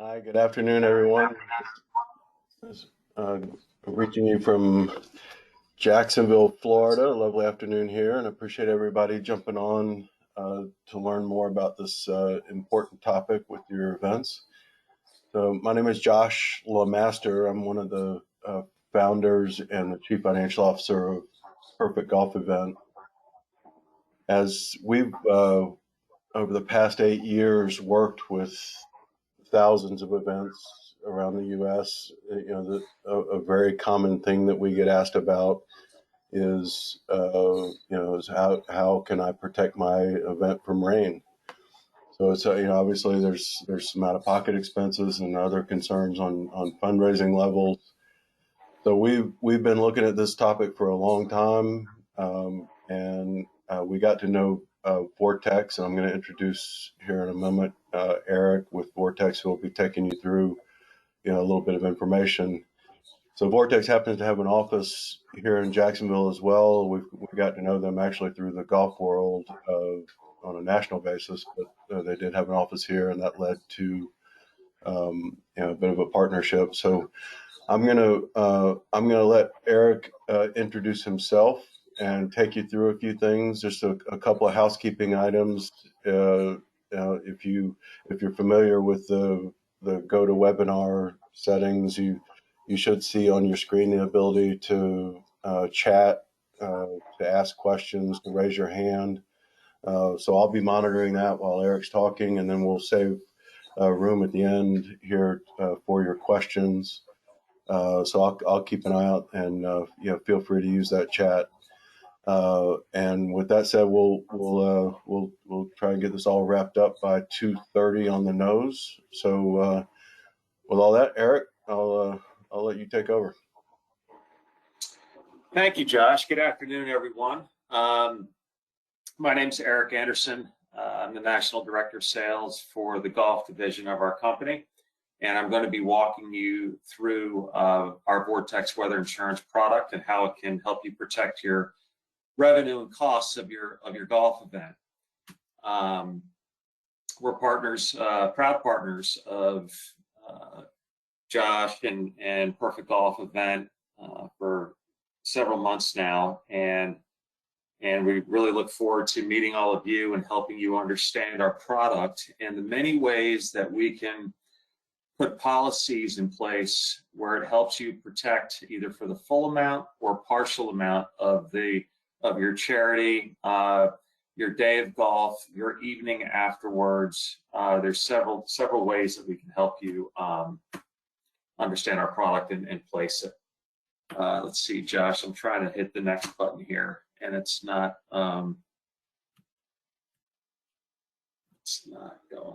Hi, good afternoon, everyone. Uh, Reaching you from Jacksonville, Florida. A lovely afternoon here, and I appreciate everybody jumping on to learn more about this important topic with your events. So, my name is Josh LeMaster. I'm one of the founders and the Chief Financial Officer of Perfect Golf Event. As we've over the past 8 years worked with thousands of events around the U.S. A very common thing that we get asked about is, is how can I protect my event from rain? So it's obviously there's some out-of-pocket expenses and other concerns on fundraising levels. So we've been looking at this topic for a long time, and we got to know Vortex, and I'm going to introduce here in a moment Eric with Vortex, who will be taking you through a little bit of information. So Vortex happens to have an office here in Jacksonville as well. We've got to know them actually through the golf world on a national basis, but they did have an office here, and that led to a bit of a partnership. So I'm gonna let Eric introduce himself and take you through a few things. Just a couple of housekeeping items. If you're familiar with the GoToWebinar settings, you should see on your screen the ability to chat, to ask questions, to raise your hand. So I'll be monitoring that while Eric's talking, and then we'll save room at the end here for your questions. So I'll keep an eye out, and feel free to use that chat. And with that said, we'll try and get this all wrapped up by 2:30 on the nose. So with all that, Eric, I'll let you take over. Thank you, Josh. Good afternoon, everyone. My name is Eric Anderson. I'm the National Director of Sales for the golf division of our company. And I'm going to be walking you through our Vortex Weather Insurance product and how it can help you protect your revenue and costs of your golf event. We're partners, proud partners of Josh and Perfect Golf Event for several months now, and we really look forward to meeting all of you and helping you understand our product and the many ways that we can put policies in place where it helps you protect either for the full amount or partial amount of your charity, your day of golf, your evening afterwards. There's several ways that we can help you understand our product and place it. Let's see, Josh, I'm trying to hit the next button here, and it's not going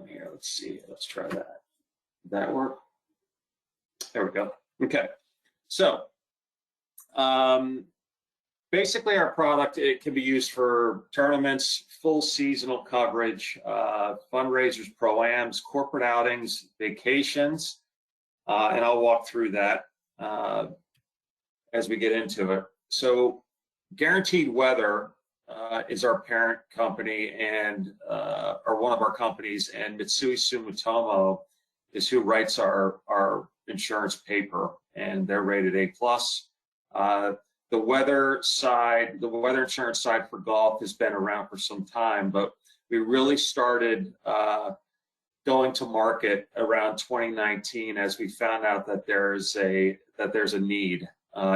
here. Let's see, let's try that. Did that work? There we go. Okay. So basically our product, it can be used for tournaments, full seasonal coverage, fundraisers, pro-ams, corporate outings, vacations, and I'll walk through that as we get into it. So Guaranteed Weather is our parent company and or one of our companies, and Mitsui Sumitomo is who writes our insurance paper, and they're rated A+. The weather side, the weather insurance side for golf has been around for some time, but we really started going to market around 2019 as we found out that there's a need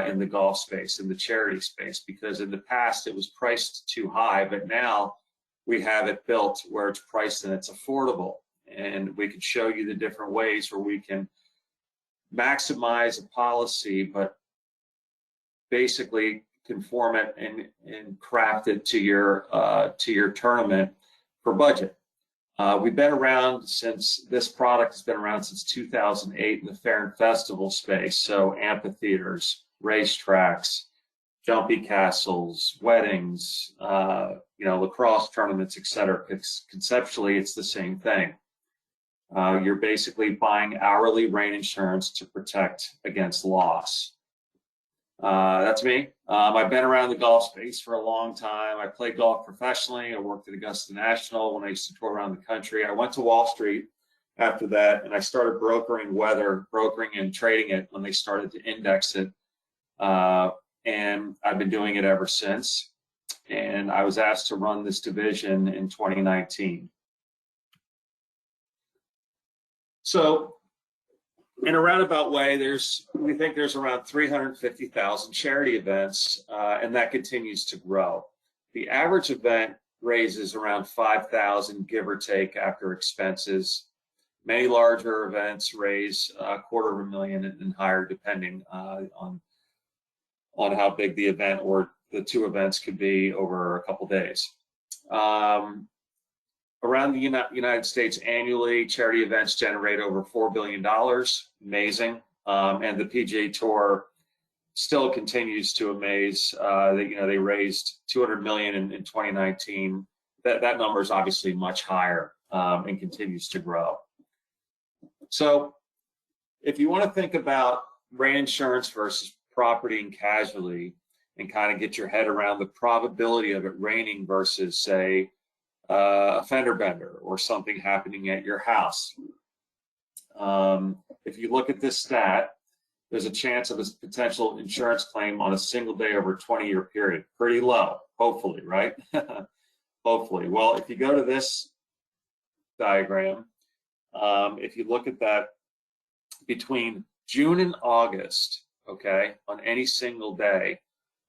in the golf space, in the charity space, because in the past it was priced too high, but now we have it built where it's priced and it's affordable. And we can show you the different ways where we can maximize a policy, but basically conform it and craft it to your tournament for budget. We've been around since, this product has been around since 2008 in the fair and festival space. So amphitheaters, racetracks, jumpy castles, weddings, lacrosse tournaments, etc. Conceptually, it's the same thing. You're basically buying hourly rain insurance to protect against loss. That's me. I've been around the golf space for a long time. I played golf professionally. I worked at Augusta National when I used to tour around the country. I went to Wall Street after that, and I started brokering and trading it when they started to index it, and I've been doing it ever since. And I was asked to run this division in 2019. So, in a roundabout way, we think there's around 350,000 charity events, and that continues to grow. The average event raises around 5,000, give or take, after expenses. Many larger events raise $250,000 and higher, depending on how big the event or the two events could be over a couple days. Around the United States annually, charity events generate over $4 billion. Amazing. And the PGA Tour still continues to amaze. They raised $200 million in 2019. That number is obviously much higher and continues to grow. So if you want to think about rain insurance versus property and casualty and kind of get your head around the probability of it raining versus, say, a fender bender or something happening at your house. If you look at this stat, there's a chance of a potential insurance claim on a single day over a 20-year period. Pretty low, hopefully, right? Hopefully. Well, if you go to this diagram, if you look at that between June and August, okay, on any single day,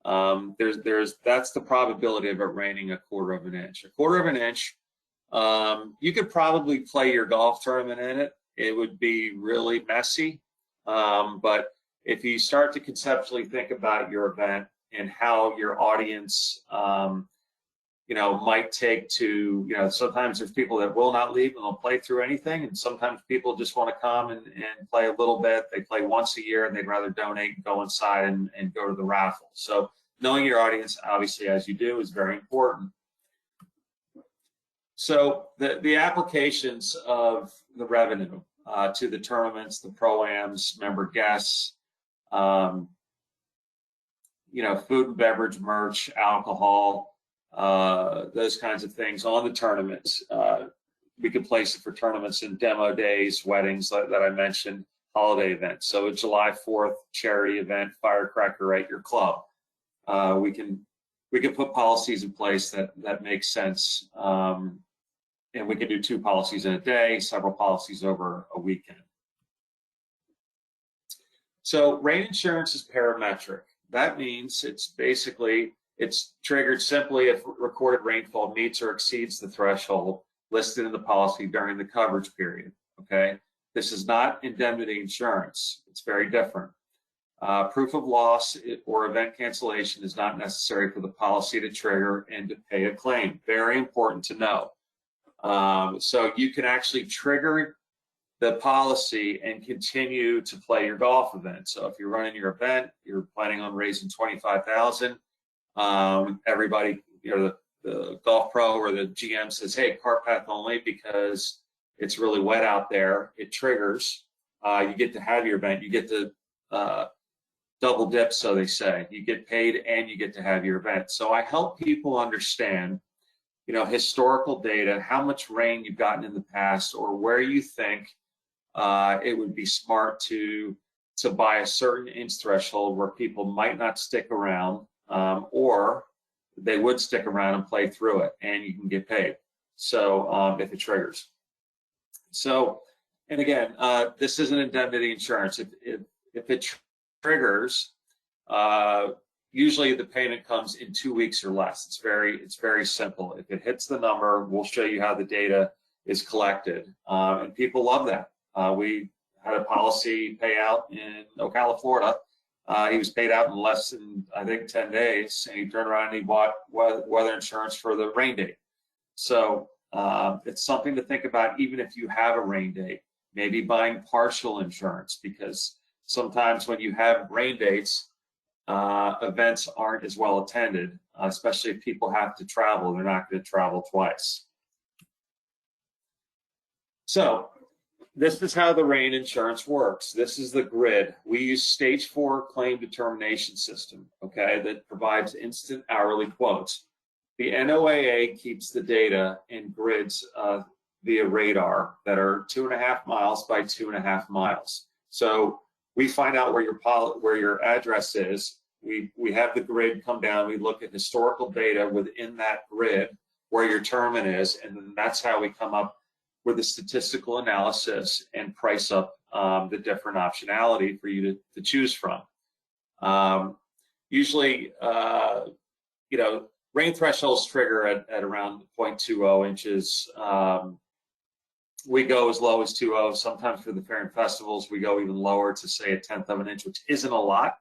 that's the probability of it raining 1/4 of an inch. 1/4 of an inch, you could probably play your golf tournament in it. It would be really messy, but if you start to conceptually think about your event and how your audience, might take to, sometimes there's people that will not leave and they'll play through anything, and sometimes people just want to come and play a little bit. They play once a year and they'd rather donate and go inside and go to the raffle. So knowing your audience, obviously, as you do, is very important. So the applications of the revenue to the tournaments, the pro-ams, member guests, food and beverage, merch, alcohol, those kinds of things on the tournaments. We could place it for tournaments and demo days, weddings that I mentioned, holiday events. So a July 4th charity event, firecracker at your club. We can put policies in place that make sense, and we can do 2 policies in a day, several policies over a weekend. So rain insurance is parametric. That means it's triggered simply if recorded rainfall meets or exceeds the threshold listed in the policy during the coverage period. Okay, this is not indemnity insurance. It's very different. Proof of loss or event cancellation is not necessary for the policy to trigger and to pay a claim. Very important to know. So you can actually trigger the policy and continue to play your golf event. So if you're running your event, you're planning on raising $25,000. Everybody, the golf pro or the GM says, hey, cart path only because it's really wet out there. It triggers. You get to have your event. You get to double dip, so they say. You get paid and you get to have your event. So I help people understand, historical data, how much rain you've gotten in the past, or where you think it would be smart to buy a certain inch threshold where people might not stick around, or they would stick around and play through it, and you can get paid. So if it triggers. So, and again, this isn't indemnity insurance. If it triggers, usually the payment comes in 2 weeks or less. It's very simple. If it hits the number, we'll show you how the data is collected, and people love that. We had a policy payout in Ocala, Florida. He was paid out in less than, I think, 10 days, and he turned around and he bought weather insurance for the rain date. So it's something to think about, even if you have a rain date. Maybe buying partial insurance, because sometimes when you have rain dates, events aren't as well attended, especially if people have to travel. They're not going to travel twice. So this is how the rain insurance works. This is the grid. We use stage 4 claim determination system, okay, that provides instant hourly quotes. The NOAA keeps the data in grids via radar that are 2.5 miles by 2.5 miles. So we find out where your address is. We have the grid come down. We look at historical data within that grid where your tournament is, and then that's how we come up with a statistical analysis and price up the different optionality for you to choose from. Usually, you know, rain thresholds trigger at around 0.20 inches. We go as low as 2.0. Sometimes for the fair and festivals, we go even lower to say 1/10 of an inch, which isn't a lot.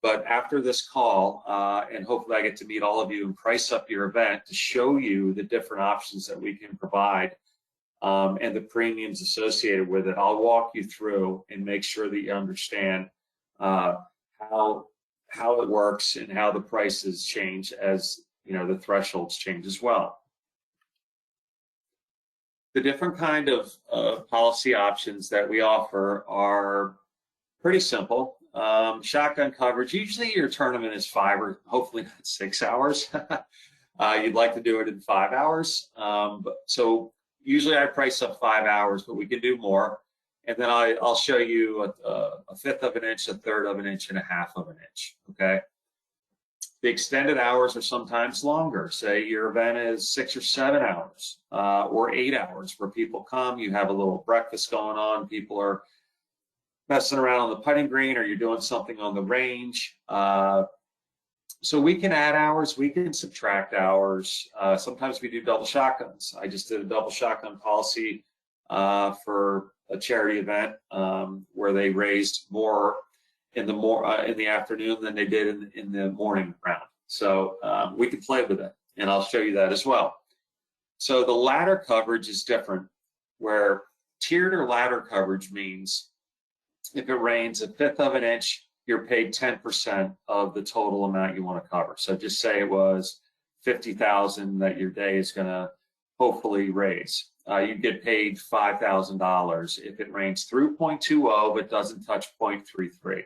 But after this call, and hopefully I get to meet all of you and price up your event to show you the different options that we can provide and the premiums associated with it, I'll walk you through and make sure that you understand how it works and how the prices change as, you know, the thresholds change as well. The different kind of policy options that we offer are pretty simple. Shotgun coverage, usually your tournament is 5 or hopefully not 6 hours. You'd like to do it in 5 hours. So usually I price up 5 hours, but we can do more. And then I'll show you a 1/5 of an inch, a 1/3 of an inch, and a 1/2 of an inch, okay? The extended hours are sometimes longer. Say your event is 6 or 7 hours or 8 hours where people come, you have a little breakfast going on, people are messing around on the putting green, or you're doing something on the range. So we can add hours, we can subtract hours. Sometimes we do double shotguns. I just did a double shotgun policy for a charity event where they raised more in the afternoon than they did in the morning round. So we can play with it, and I'll show you that as well. So the ladder coverage is different, where tiered or ladder coverage means if it rains 1/5 of an inch, you're paid 10% of the total amount you want to cover. So just say it was 50,000 that your day is going to hopefully raise. You get paid $5,000 if it rains through 0.20 but doesn't touch 0.33.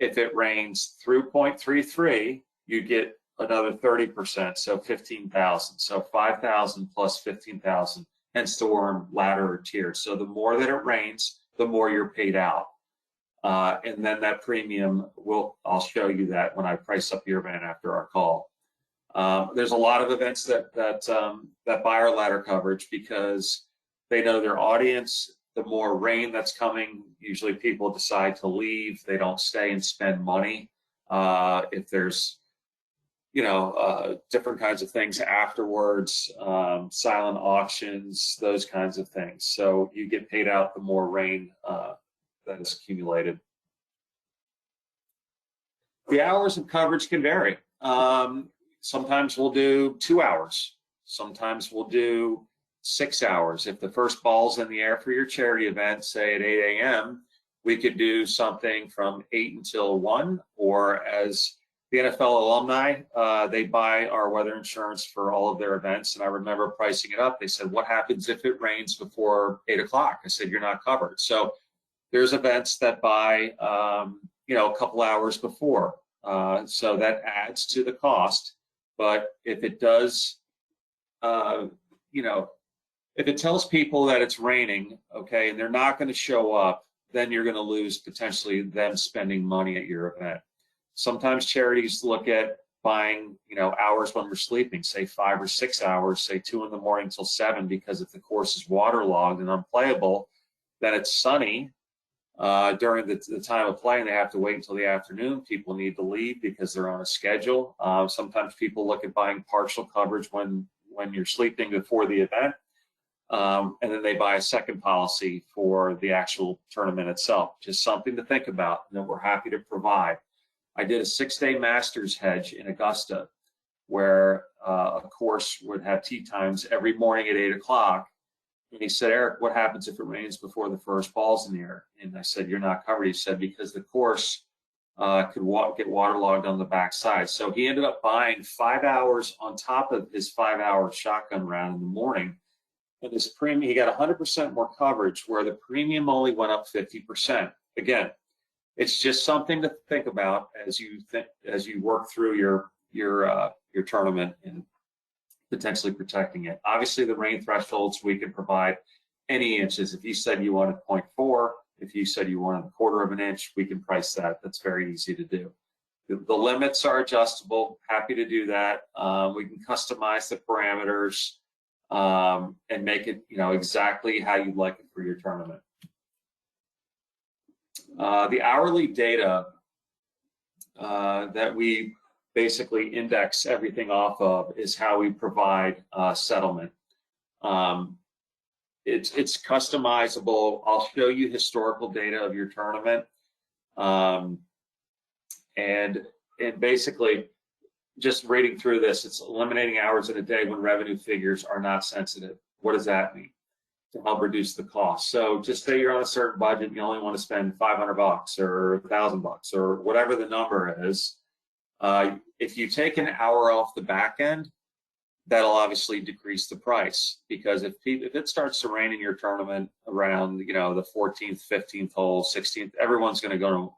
If it rains through 0.33, you get another 30%, so 15,000. So 5,000 plus 15,000, hence the term ladder or tier. So the more that it rains, the more you're paid out. And then that premium I'll show you that when I price up your event after our call. There's a lot of events that buy our ladder coverage because they know their audience. The more rain that's coming, usually people decide to leave. They don't stay and spend money. If there's, you know, different kinds of things afterwards, silent auctions, those kinds of things. So you get paid out the more rain that is accumulated. The hours of coverage can vary. Sometimes we'll do 2 hours. Sometimes we'll do 6 hours. If the first ball's in the air for your charity event, say at 8 a.m., we could do something from 8 until 1, or as the NFL alumni, they buy our weather insurance for all of their events. And I remember pricing it up. They said, what happens if it rains before 8 o'clock? I said, you're not covered. So there's events that buy, you know, a couple hours before. So that adds to the cost. But if it does, you know, if it tells people that it's raining, okay, and they're not going to show up, then you're going to lose potentially them spending money at your event. Sometimes charities look at buying, you know, hours when we're sleeping, say 5 or 6 hours, say 2 in the morning till 7, because if the course is waterlogged and unplayable, then it's sunny during the time of play and they have to wait until the afternoon. People need to leave because they're on a schedule. Sometimes people look at buying partial coverage when you're sleeping before the event. And then they buy a second policy for the actual tournament itself. Just something to think about, and that we're happy to provide. I did a 6-day Masters hedge in Augusta where a course would have tee times every morning at 8 o'clock. And he said, Eric, what happens if it rains before the first ball's in the air? And I said, you're not covered. He said, because the course could get waterlogged on the backside. So he ended up buying 5 hours on top of his 5-hour shotgun round in the morning. And his premium, he got 100% more coverage, where the premium only went up 50%. Again, it's just something to think about as you work through your tournament and potentially protecting it. Obviously, the rain thresholds, we can provide any inches. If you said you wanted 0.4, if you said you wanted 1/4 of an inch, we can price that. That's very easy to do. The limits are adjustable. Happy to do that. We can customize the parameters and make it, exactly how you'd like it for your tournament. The hourly data that we basically index everything off of is how we provide settlement. It's customizable. I'll show you historical data of your tournament. And basically, just reading through this, it's eliminating hours in a day when revenue figures are not sensitive. What does that mean? To help reduce the cost. So just say you're on a certain budget, and you only want to spend $500 or $1,000 or whatever the number is. If you take an hour off the back end, that'll obviously decrease the price, because if it starts to rain in your tournament around the 14th, 15th hole, 16th, everyone's going to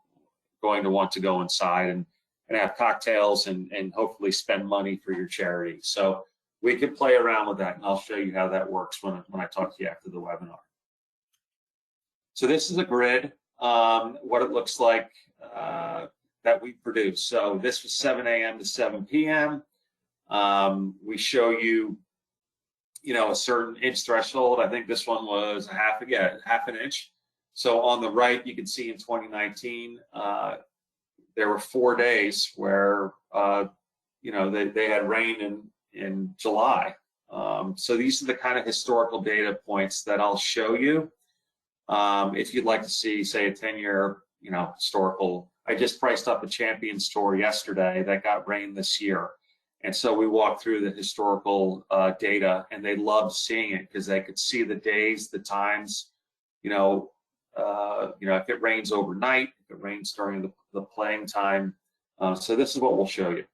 want to go inside and have cocktails and hopefully spend money for your charity. So we can play around with that, and I'll show you how that works when I talk to you after the webinar. So this is a grid, what it looks like that we produce. So this was 7 a.m. to 7 p.m. We show you, a certain inch threshold. I think this one was half an inch. So on the right, you can see in 2019, there were 4 days where, they had rain in July. So these are the kind of historical data points that I'll show you. If you'd like to see, say, a 10-year, historical. I just priced up a Champions Tour yesterday that got rain this year. And so we walked through the historical data, and they loved seeing it because they could see the days, the times, if it rains overnight, if it rains during the playing time. So this is what we'll show you.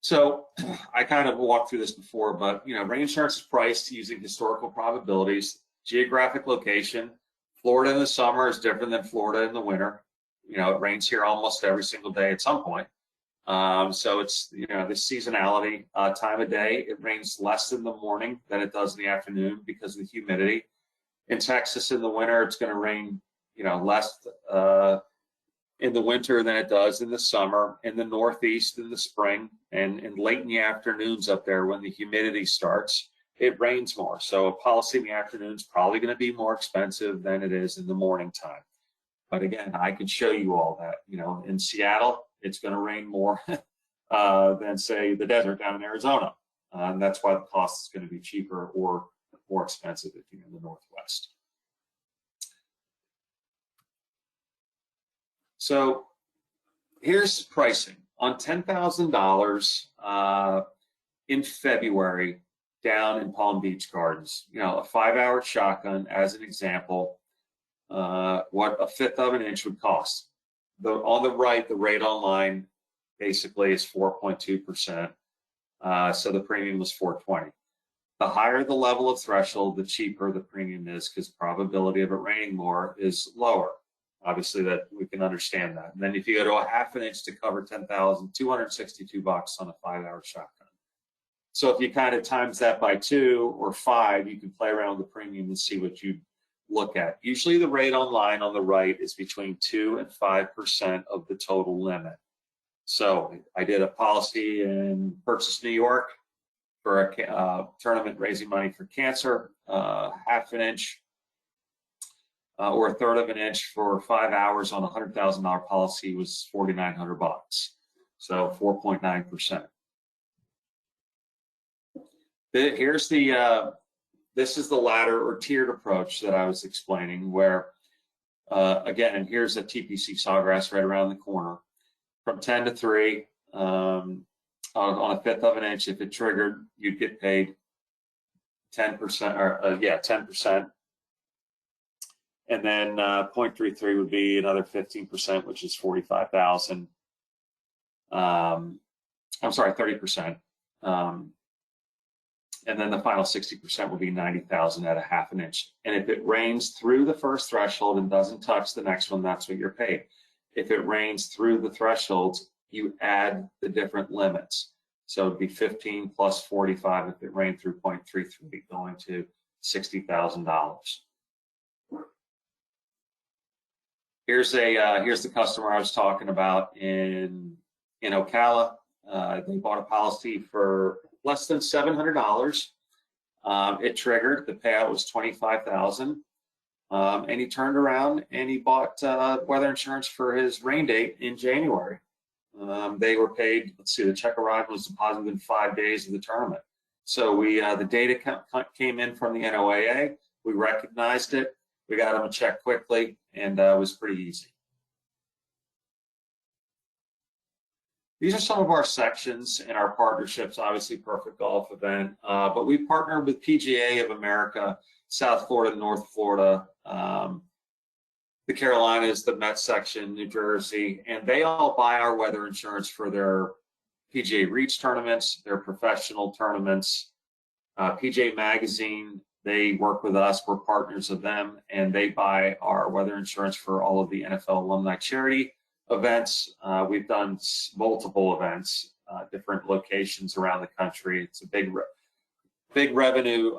So I kind of walked through this before, but rain insurance is priced using historical probabilities, geographic location. Florida in the summer is different than Florida in the winter. It rains here almost every single day at some point. So it's the seasonality, time of day. It rains less in the morning than it does in the afternoon because of the humidity. In Texas in the winter, it's going to rain, less in the winter than it does in the summer. In the Northeast in the spring, and late in the afternoons up there when the humidity starts, it rains more. So a policy in the afternoon is probably going to be more expensive than it is in the morning time. But again, I can show you all that. In Seattle, it's going to rain more than, say, the desert down in Arizona. And that's why the cost is going to be cheaper or more expensive if you're in the Northwest. So here's pricing. On $10,000 in February down in Palm Beach Gardens, a 5-hour shotgun as an example, what a 1/5 of an inch would cost. On the right, the rate online basically is 4.2%. So the premium was $420. The higher the level of threshold, the cheaper the premium is, because probability of it raining more is lower. Obviously, that we can understand that. And then if you go to a 1/2 inch to cover $10,000, $262 on a 5-hour shotgun. So if you kind of times that by 2 or 5, you can play around with the premium and see what you look at. Usually the rate online on the right is between 2 and 5% of the total limit. So I did a policy in Purchase, New York for a tournament raising money for cancer, 1/2 inch or a 1/3 of an inch for 5 hours on a $100,000 policy was $4,900. So 4.9%. Here's this is the ladder or tiered approach that I was explaining, where again, and here's a TPC Sawgrass right around the corner. From 10 to 3 on a 1/5 of an inch, if it triggered, you'd get paid 10%, or 10%. And then 0.33 would be another 15%, which is 45,000. I'm sorry, 30%. And then the final 60% would be 90,000 at a 1/2 inch. And if it rains through the first threshold and doesn't touch the next one, that's what you're paid. If it rains through the thresholds, you add the different limits. So it'd be 15 plus 45 if it rained through 0.33, going to $60,000. Here's the customer I was talking about in Ocala. They bought a policy for less than $700. It triggered. The payout was $25,000, and he turned around and he bought weather insurance for his rain date in January. They were paid. Let's see, the check arrived and was deposited within 5 days of the tournament. So the data came in from the NOAA. We recognized it. We got them a check quickly, and it was pretty easy. These are some of our sections in our partnerships, obviously Perfect Golf Event, but we partnered with PGA of America, South Florida, North Florida, the Carolinas, the Met section, New Jersey, and they all buy our weather insurance for their PGA Reach tournaments, their professional tournaments. PGA Magazine, they work with us, we're partners of them, and they buy our weather insurance for all of the NFL alumni charity events. We've done multiple events, different locations around the country. It's a big revenue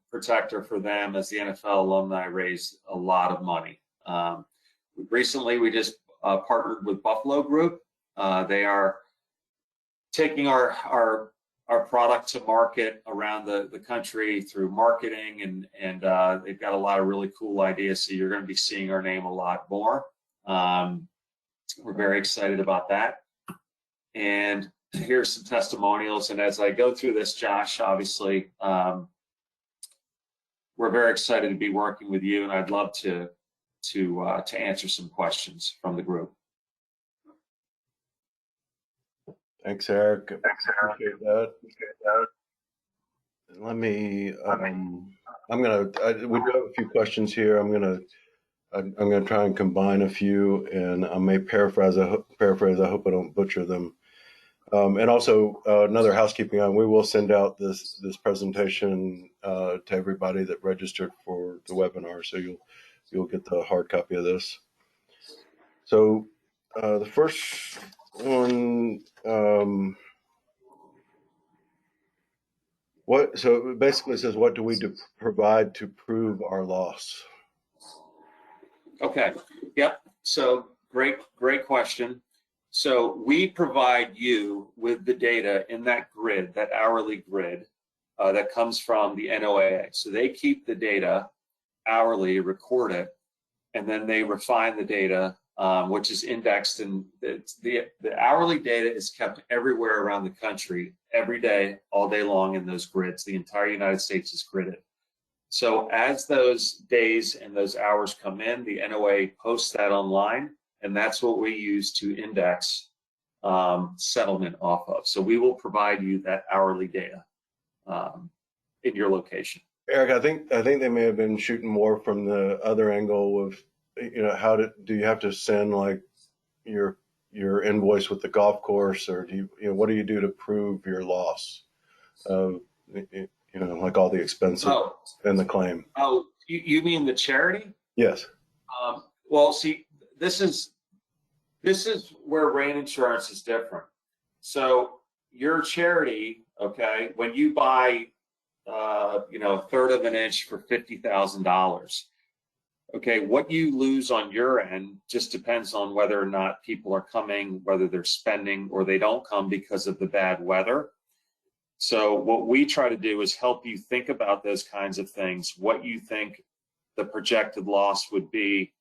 protector for them, as the NFL alumni raise a lot of money. Recently, we just partnered with Buffalo Group. They are taking our product to market around the country through marketing, and they've got a lot of really cool ideas. So you're going to be seeing our name a lot more. We're very excited about that. And here's some testimonials. And as I go through this, Josh, obviously, we're very excited to be working with you, and I'd love to answer some questions from the group. Thanks, Eric. Appreciate that. Let me. We do have a few questions here. I'm gonna try and combine a few, and I may paraphrase. I hope I don't butcher them. And also another housekeeping item. We will send out this presentation to everybody that registered for the webinar, so you'll get the hard copy of this. So the first one. So it basically says, what do we provide to prove our loss? Okay. Yep. So great question. So we provide you with the data in that grid, that hourly grid that comes from the NOAA. So they keep the data hourly, record it, and then they refine the data, which is indexed, and the hourly data is kept everywhere around the country, every day, all day long in those grids. The entire United States is gridded. So as those days and those hours come in, the NOAA posts that online, and that's what we use to index settlement off of. So we will provide you that hourly data in your location. Eric, I think they may have been shooting more from the other angle of, how do you have to send like your invoice with the golf course, or do you what do you do to prove your loss? Like all the expenses and the claim. Oh, you mean the charity? Yes. Well, see, this is where rain insurance is different. So your charity, okay, when you buy, a third of an inch for $50,000, okay, what you lose on your end just depends on whether or not people are coming, whether they're spending, or they don't come because of the bad weather. So what we try to do is help you think about those kinds of things, what you think the projected loss would be,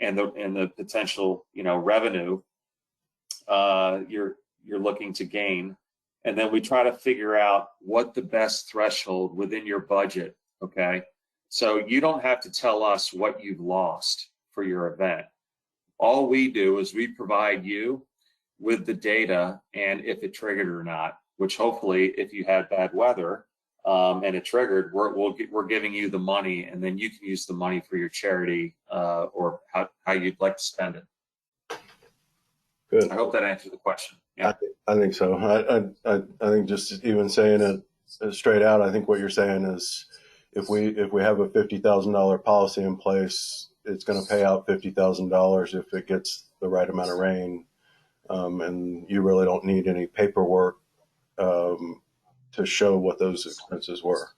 and the potential, revenue you're looking to gain. And then we try to figure out what the best threshold within your budget, okay? So you don't have to tell us what you've lost for your event. All we do is we provide you with the data and if it triggered or not, which hopefully if you had bad weather and it triggered, we're giving you the money, and then you can use the money for your charity or how you'd like to spend it. Good. I hope that answered the question. Yeah. I think so. I think just even saying it straight out, I think what you're saying is if we have a $50,000 policy in place, it's going to pay out $50,000 if it gets the right amount of rain, and you really don't need any paperwork to show what those expenses were.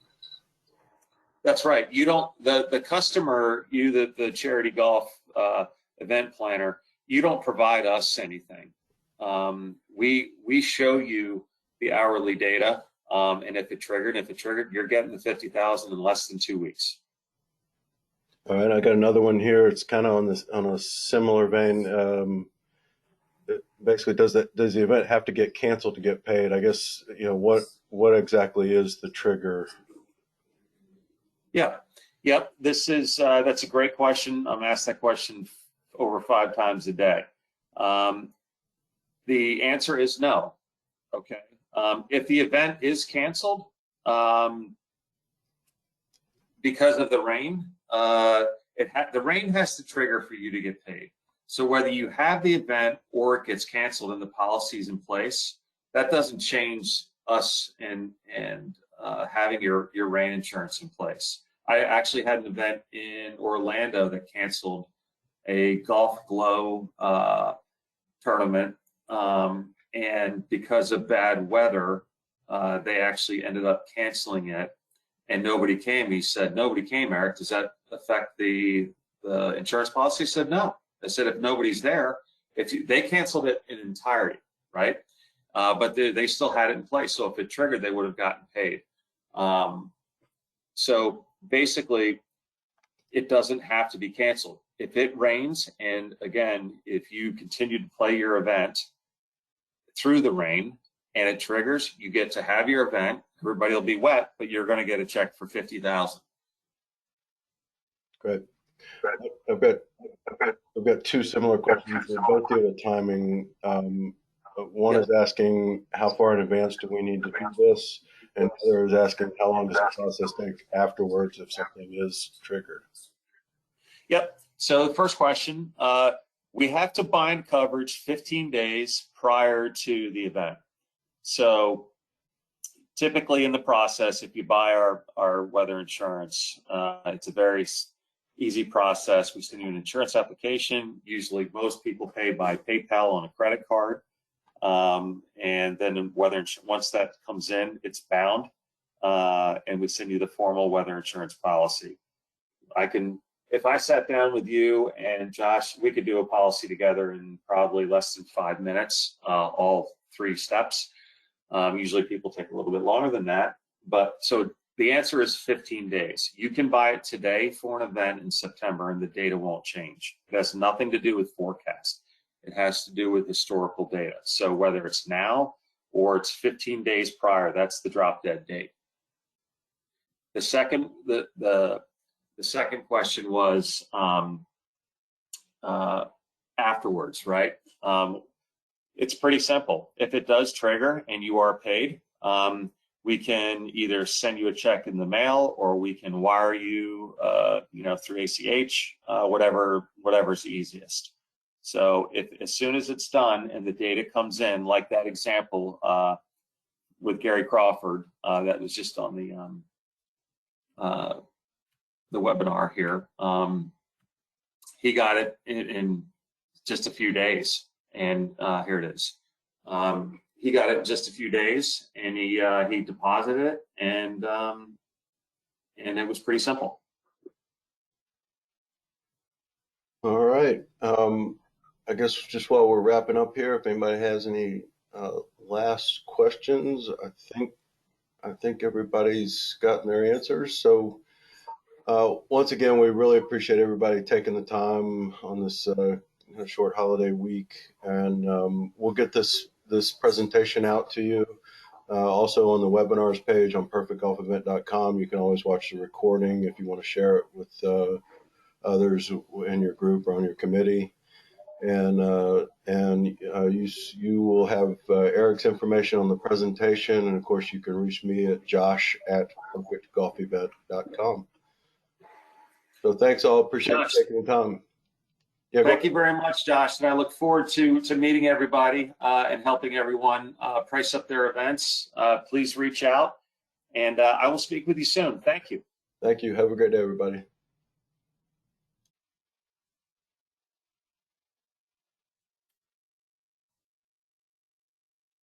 That's right. You don't, the customer, you, the charity golf event planner, you don't provide us anything. We show you the hourly data, and if it triggered, you're getting the 50,000 in less than 2 weeks. All right, I got another one here. It's kind of on a similar vein. Basically, does the event have to get canceled to get paid? I guess, you know, what exactly is the trigger? Yeah, yep. This is that's a great question. I'm asked that question over 5 times a day. The answer is no. Okay. If the event is canceled because of the rain, the rain has to trigger for you to get paid. So whether you have the event or it gets canceled and the policy's in place, that doesn't change us and having your rain insurance in place. I actually had an event in Orlando that canceled a golf glow tournament, and because of bad weather, they actually ended up canceling it, and nobody came. He said, "Nobody came, Eric. Does that affect the insurance policy?" I said, "No." I said, "If nobody's there, they canceled it in entirety, right? But they still had it in place. So if it triggered, they would have gotten paid." So basically, it doesn't have to be canceled. If it rains, and again, if you continue to play your event through the rain and it triggers, you get to have your event. Everybody will be wet, but you're going to get a check for 50,000. Great. I've got 2 similar questions. They both deal with timing. One is asking how far in advance do we need to do this, and the other is asking how long does the process take afterwards if something is triggered. Yep. So the first question, we have to bind coverage 15 days prior to the event. So typically in the process, if you buy our weather insurance, it's a very easy process. We send you an insurance application. Usually most people pay by PayPal on a credit card. And then once that comes in, it's bound, and we send you the formal weather insurance policy. If I sat down with you and Josh, we could do a policy together in probably less than 5 minutes, all 3 steps. Usually people take a little bit longer than that, but so the answer is 15 days. You can buy it today for an event in September and the data won't change. It has nothing to do with forecast. It has to do with historical data. So whether it's now or it's 15 days prior, that's the drop dead date. The second question was afterwards, right? It's pretty simple. If it does trigger and you are paid, we can either send you a check in the mail or we can wire you, through ACH, whatever's easiest. So as soon as it's done and the data comes in, like that example with Gary Crawford that was just on the webinar here, he got it in just a few days, and here it is. He got it in just a few days, and he deposited it, and it was pretty simple. All right. I guess just while we're wrapping up here, if anybody has any last questions, I think everybody's gotten their answers. So once again, we really appreciate everybody taking the time on this short holiday week, and we'll get this presentation out to you. Also on the webinars page on perfectgolfevent.com, you can always watch the recording if you want to share it with others in your group or on your committee. And you will have Eric's information on the presentation, and of course you can reach me at josh@perfectgolfevent.com. So thanks all, appreciate you taking the time. Yeah, thank you very much, Josh, and I look forward to meeting everybody and helping everyone price up their events. Please reach out, and I will speak with you soon. Thank you. Thank you. Have a great day, everybody.